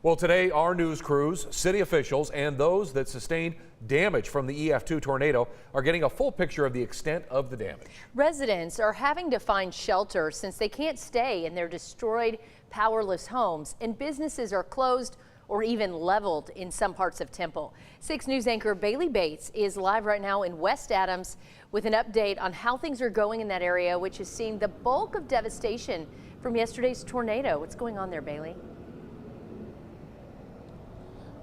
Well, today, our news crews, city officials, and those that sustained damage from the EF-2 tornado are getting a full picture of the extent of the damage. Residents are having to find shelter since they can't stay in their destroyed, powerless homes, and businesses are closed or even leveled in some parts of Temple. 6 News anchor Bailey Bates is live right now in West Adams with an update on how things are going in that area, which has seen the bulk of devastation from yesterday's tornado. What's going on there, Bailey?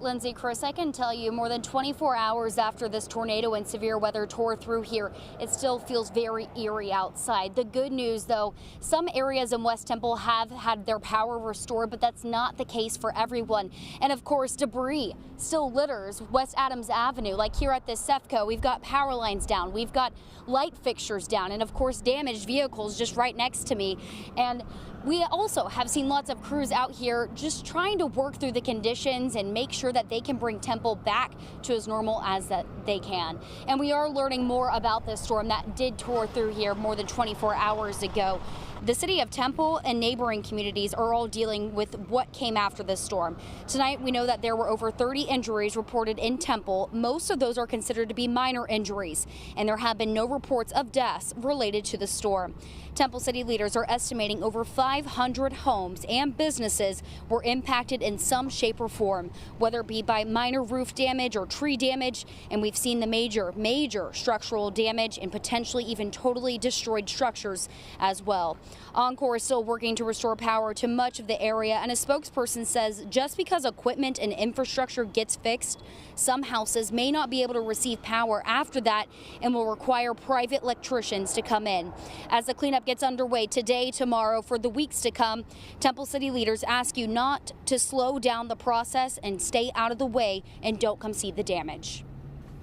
Lindsay, Chris, I can tell you more than 24 hours after this tornado and severe weather tore through here, it still feels very eerie outside. The good news, though, some areas in West Temple have had their power restored, but that's not the case for everyone. And of course, debris still litters West Adams Avenue. Like here at this CEFCO, we've got power lines down, we've got light fixtures down, and of course, damaged vehicles just right next to me. And we also have seen lots of crews out here just trying to work through the conditions and make sure that they can bring Temple back to as normal as that they can. And we are learning more about this storm that did tore through here more than 24 hours ago. The city of Temple and neighboring communities are all dealing with what came after this storm. Tonight, we know that there were over 30 injuries reported in Temple. Most of those are considered to be minor injuries, and there have been no reports of deaths related to the storm. Temple city leaders are estimating over 500 homes and businesses were impacted in some shape or form, whether it be by minor roof damage or tree damage, and we've seen the major structural damage and potentially even totally destroyed structures as well. Encore is still working to restore power to much of the area, and a spokesperson says just because equipment and infrastructure gets fixed, some houses may not be able to receive power after that and will require private electricians to come in. As the cleanup gets underway today, tomorrow, for the weeks to come, Temple city leaders ask you not to slow down the process and stay out of the way and don't come see the damage.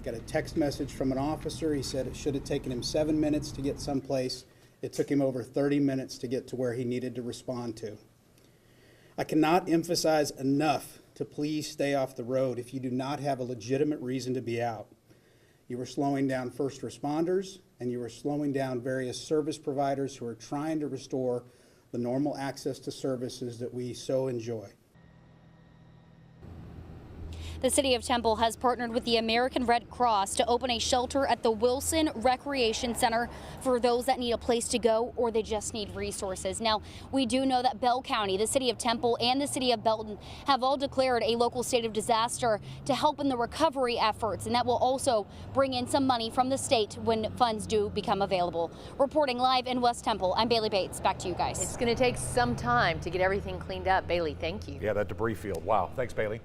Got a text message from an officer. He said it should have taken him 7 minutes to get someplace. It took him over 30 minutes to get to where he needed to respond to. I cannot emphasize enough to please stay off the road if you do not have a legitimate reason to be out. You are slowing down first responders, and you are slowing down various service providers who are trying to restore the normal access to services that we so enjoy. The city of Temple has partnered with the American Red Cross to open a shelter at the Wilson Recreation Center for those that need a place to go or they just need resources. Now, we do know that Bell County, the city of Temple, and the city of Belton have all declared a local state of disaster to help in the recovery efforts, and that will also bring in some money from the state when funds do become available. Reporting live in West Temple, I'm Bailey Bates. Back to you guys. It's going to take some time to get everything cleaned up. Bailey, thank you. Yeah, that debris field. Wow. Thanks, Bailey.